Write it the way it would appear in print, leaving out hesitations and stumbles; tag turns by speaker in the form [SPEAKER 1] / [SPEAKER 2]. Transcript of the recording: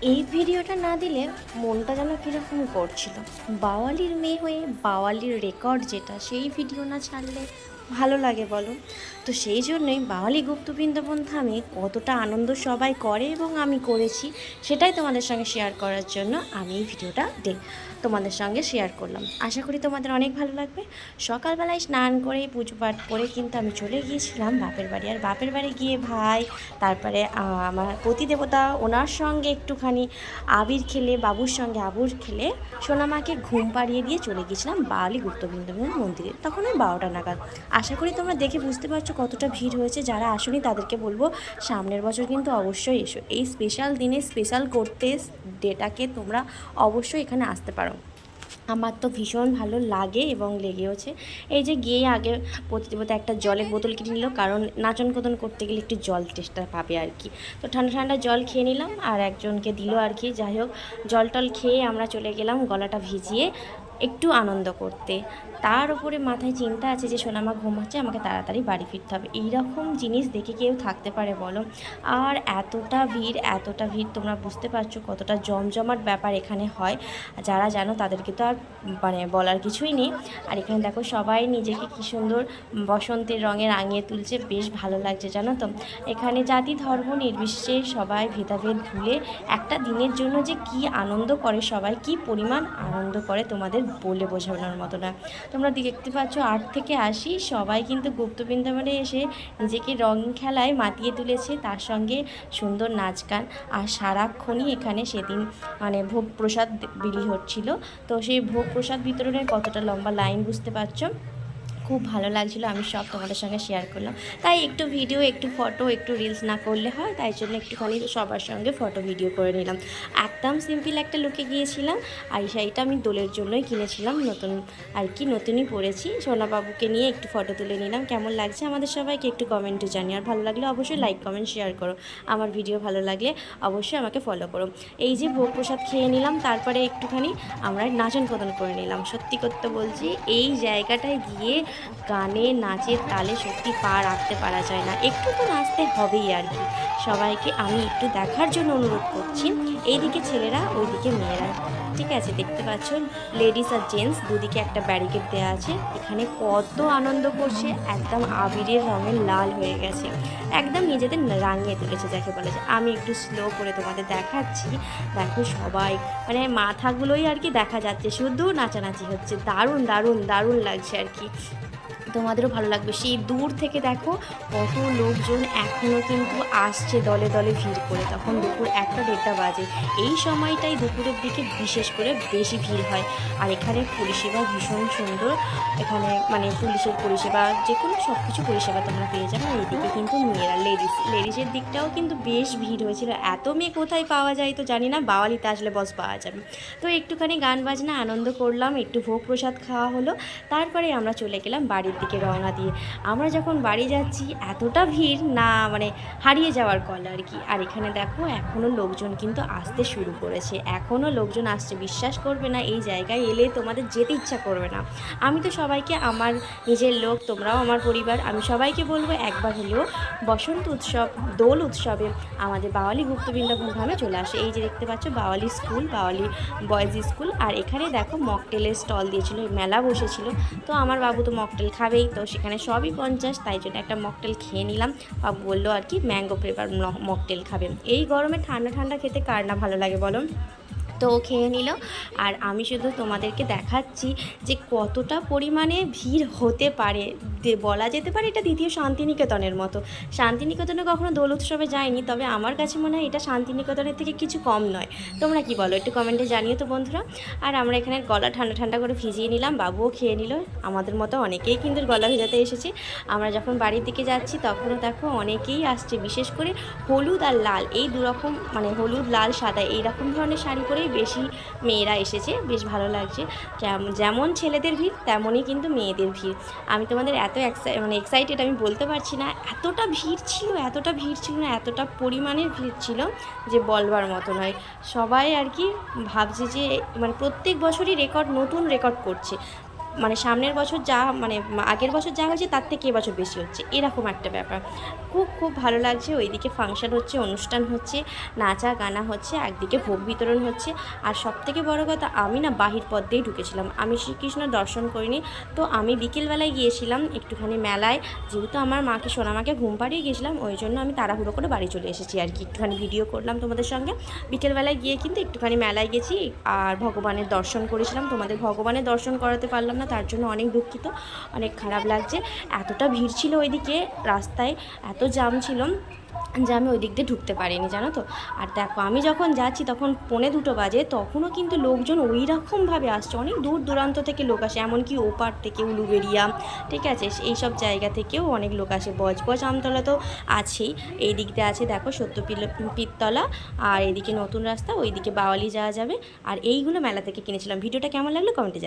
[SPEAKER 1] এই ভিডিওটা না দিলে মনটা যেন কীরকম করছিল। বাওয়ালির মেয়ে হয়ে বাওয়ালির রেকর্ড যেটা, সেই ভিডিও না ছাড়লে ভালো লাগে বলো? তো সেই জন্যই বাওয়ালি গুপ্ত বৃন্দাবন ধামে কতটা আনন্দ সবাই করে এবং আমি করেছি, সেটাই তোমাদের সঙ্গে শেয়ার করার জন্য আমি এই ভিডিওটা তোমাদের সঙ্গে শেয়ার করলাম। আশা করি তোমাদের অনেক ভালো লাগবে। সকালবেলায় স্নান করে পুজো পাঠ করে কিন্তু আমি চলে গিয়েছিলাম বাপের বাড়ি। আর বাপের বাড়ি গিয়ে ভাই, তারপরে আমার পতিদেবতা, ওনার সঙ্গে একটুখানি আবির খেলে, বাবুর সঙ্গে আবির খেলে সোনামাকে ঘুম পাড়িয়ে দিয়ে চলে গেছিলাম বাওয়ালি গুপ্ত বৃন্দাবন মন্দিরে। তখন ওই 12টা নাগাদ। আশা করি তোমরা দেখে বুঝতে পারছো কতটা ভিড় হয়েছে। যারা আসোনি তাদেরকে বলবো সামনের বছর কিন্তু অবশ্যই এসো। এই স্পেশাল দিনে স্পেশাল করতে ডেটাকে তোমরা অবশ্যই এখানে আসতে পারো। আমার তো ভীষণ ভালো লাগে এবং লেগেওছে। এই যে গিয়ে আগে প্রতিদেবতা একটা জলের বোতল কিনে নিল, কারণ নাচন কদন করতে গেলে একটু জল টেস্টটা পাবে আর কি। তো ঠান্ডা ঠান্ডা জল খেয়ে নিলাম, আর একজনকে দিল আর কি। যাই হোক, জল টল খেয়ে আমরা চলে গেলাম গলাটা ভিজিয়ে একটু আনন্দ করতে। তার উপরে মাথায় চিন্তা আছে যে সোনামা ঘুমাচ্ছে, আমাকে তাড়াতাড়ি বাড়ি ফিরতে হবে। এইরকম জিনিস দেখে কেউ থাকতে পারে বলো? আর এতটা ভিড় তোমরা বুঝতে পারছো কতটা জমজমাট ব্যাপার এখানে হয়। যারা জানো তাদেরকে তো আর মানে বলার কিছুই নেই। আর এখানে দেখো সবাই নিজেকে কী সুন্দর বসন্তের রঙে রাঙিয়ে তুলছে, বেশ ভালো লাগছে জানো তো। এখানে জাতি ধর্ম নির্বিশেষে সবাই ভেদাভেদ ভুলে একটা দিনের জন্য যে কি আনন্দ করে, সবাই কি পরিমাণ আনন্দ করে তোমাদের বলে বোঝানোর মতো না। তোমরা দেখতে পাচ্ছ 8 থেকে 80 সবাই কিন্তু গুপ্ত বৃন্দাবনে এসে নিজেকে রং খেলায় মাতিয়ে তুলেছে, তার সঙ্গে সুন্দর নাচ গান। আর সারাক্ষণই এখানে সেদিন মানে ভোগ প্রসাদ বিলি হচ্ছিল। তো সেই ভোগ প্রসাদ বিতরণের কতটা লম্বা লাইন বুঝতে পারছো। খুব ভালো লাগছিলো, আমি সব তোমাদের সঙ্গে শেয়ার করলাম। তাই একটু ভিডিও, একটু ফটো, একটু রিলস না করলে হয়, তাই জন্য একটুখানি সবার সঙ্গে ফটো ভিডিও করে নিলাম। একদম সিম্পল একটা লুকে গিয়েছিলাম। আর এই শাড়িটা আমি দোলের জন্যই কিনেছিলাম, নতুন আর কি, নতুনই পরেছি। সোনাবাবুকে নিয়ে একটু ফটো তুলে নিলাম। কেমন লাগছে আমাদের সবাইকে একটু কমেন্টে জানিয়ে। আর ভালো লাগলে অবশ্যই লাইক কমেন্ট শেয়ার করো। আমার ভিডিও ভালো লাগলে অবশ্যই আমাকে ফলো করো। এই যে ভোগ প্রসাদ খেয়ে নিলাম, তারপরে একটুখানি আমরা নাচন কদন করে নিলাম। সত্যি করতে বলছি, এই জায়গাটায় গিয়ে গানে নাচের তালে সত্যি পা রাখতে পারা যায় না, একটু তো নাচতে হবেই আর কি। সবাইকে আমি একটু দেখার জন্য অনুরোধ করছি, এইদিকে ছেলেরা ওইদিকে মেয়েরা, ঠিক আছে? দেখতে পাচ্ছ লেডিস আর জেন্টস দুদিকে একটা ব্যারিকেড দেওয়া আছে। এখানে কত আনন্দ করছে, একদম আবিরের রঙে লাল হয়ে গেছে, একদম নিজেদের রাঙিয়ে তুলেছে যাকে বলে। যে আমি একটু স্লো করে তোমাদের দেখাচ্ছি। দেখো সবাই মানে মাথাগুলোই আর কি দেখা যাচ্ছে, শুধু নাচানাচি হচ্ছে। দারুণ দারুণ দারুণ লাগছে আর কি। তোমাদেরও ভালো লাগবে। সেই দূর থেকে দেখো কত লোকজন এখনও কিন্তু আসছে দলে দলে ভিড় করে। তখন দুপুর 1টা-1:30 বাজে। এই সময়টাই দুপুরের দিকে বিশেষ করে বেশি ভিড় হয়। আর এখানে পরিষেবা ভীষণ সুন্দর। এখানে মানে পুলিশের পরিষেবা, যে কোনো সব কিছু পরিষেবা তোমরা পেয়ে যাবে। আর এদিকে কিন্তু মেয়েরা, লেডিসের দিকটাও কিন্তু বেশ ভিড় হয়েছিল। এত মেয়ে কোথায় পাওয়া যায় তো জানি না, বাওয়ালিতে আসলে বস পাওয়া যাবে। তো একটুখানি গান বাজনা আনন্দ করলাম, একটু ভোগ প্রসাদ খাওয়া হলো। তারপরে আমরা চলে গেলাম বাড়ির দিকে রওনা দিয়ে। আমরা যখন বাড়ি যাচ্ছি এতটা ভিড় না, মানে হারিয়ে যাওয়ার কল আর কি। আর এখানে দেখো এখনও লোকজন কিন্তু আসতে শুরু করেছে, এখনও লোকজন আসছে। বিশ্বাস করবে না, এই জায়গায় এলে তোমাদের যেতে ইচ্ছা করবে না। আমি তো সবাইকে, আমার নিজের লোক, তোমরাও আমার পরিবার, আমি সবাইকে বলবো একবার হলেও বসন্ত উৎসব, দোল উৎসবে আমাদের বাওয়ালি গুপ্ত বৃন্দাবন ধামে চলে আসে। এই যে দেখতে পাচ্ছ বাওয়ালি স্কুল, বাওয়ালি বয়েজ স্কুল। আর এখানে দেখো মকটেলের স্টল দিয়েছিল, মেলা বসেছিল। তো আমার বাবু তো মকটেল খাবেই, তো সেখানে সবই 50, তাই জন্য একটা মকটেল খেয়ে নিলাম। বাবু বললো আর কি ম্যাঙ্গো ফ্লেভার মকটেল খাবে। এই গরমে ঠান্ডা ঠান্ডা খেতে কার না ভালো লাগে বলো? তো খেয়ে নিল। আর আমি শুধু তোমাদেরকে দেখাচ্ছি যে কতটা পরিমাণে ভিড় হতে পারে। বলা যেতে পারে এটা দ্বিতীয় শান্তিনিকেতনের মতো। শান্তিনিকেতনে কখনো দোল উৎসবে যায়নি, তবে আমার কাছে মনে হয় এটা শান্তিনিকেতনের থেকে কিছু কম নয়। তোমরা কি বলো একটু কমেন্টে জানিও তো বন্ধুরা। আর আমরা এখানে গলা ঠান্ডা ঠান্ডা করে ভিজিয়ে নিলাম, বাবুও খেয়ে নিল। আমাদের মতো অনেকেই কিন্তু গলা ভেজাতে এসেছে। আমরা যখন বাড়ির দিকে যাচ্ছি তখনও দেখো অনেকেই আসছে, বিশেষ করে হলুদ আর লাল, এই দুরকম মানে হলুদ লাল সাদা এইরকম ধরনের শাড়ি পরেই বেশি মেয়েরা এসেছে। বেশ ভালো লাগছে। যেমন ছেলেদের ভিড় তেমনই কিন্তু মেয়েদের ভিড়। আমি তোমাদের এত এক্সাইটেড আমি বলতে পারছি না। এতটা ভিড় ছিল, এতটা ভিড় ছিল না, এতটা পরিমাণের ভিড় ছিল যে বলবার মতো নয়। সবাই আর কি ভাবছে যে মানে প্রত্যেক বছরই রেকর্ড, নতুন রেকর্ড করছে। মানে সামনের বছর যা মানে আগের বছর যা হয়েছে তার থেকে এবছর বেশি হচ্ছে, এরকম একটা ব্যাপার। খুব খুব ভালো লাগছে। ওইদিকে ফাংশন হচ্ছে, অনুষ্ঠান হচ্ছে, নাচা গানা হচ্ছে, একদিকে ভোগ বিতরণ হচ্ছে। আর সবথেকে বড় কথা, আমি না বাহির পথ দিয়েই ঢুকেছিলাম, আমি শ্রীকৃষ্ণ দর্শন করিনি। তো আমি বিকেলবেলায় গিয়েছিলাম একটুখানি মেলায়, যেহেতু আমার মাকে সোনামাকে ঘুম পাড়িয়ে গিয়েছিলাম, ওই জন্য আমি তাড়াহুড়ো করে বাড়ি চলে এসেছি আর কি। একটুখানি ভিডিও করলাম তোমাদের সঙ্গে। বিকেলবেলায় গিয়ে কিন্তু একটুখানি মেলায় গেছি আর ভগবানের দর্শন করেছিলাম। তোমাদের ভগবানের দর্শন করাতে পারলাম না, তার জন্য অনেক দুঃখিত, অনেক খারাপ লাগছে। এতটা ভিড় ছিল ওইদিকে রাস্তায়, এত জ্যাম ছিল যে আমি ওই দিক দিয়ে ঢুকতে পারিনি, জানো তো। আর দেখো আমি যখন যাচ্ছি তখন 1:45 বাজে, তখনও কিন্তু লোকজন ওই রকমভাবে আসছে, অনেক দূর দূরান্ত থেকে লোক আসে, এমনকি ওপার থেকে উলুবেড়িয়া, ঠিক আছে, এই সব জায়গা থেকেও অনেক লোক আসে। বজবজ আমতলা তো আছেই, এই দিক দিয়ে আছে দেখো পীরতলা, আর এদিকে নতুন রাস্তা, ওইদিকে বাওয়ালি যাওয়া যাবে। আর এইগুলো মেলা থেকে কিনেছিলাম। ভিডিওটা কেমন লাগলো কমেন্টে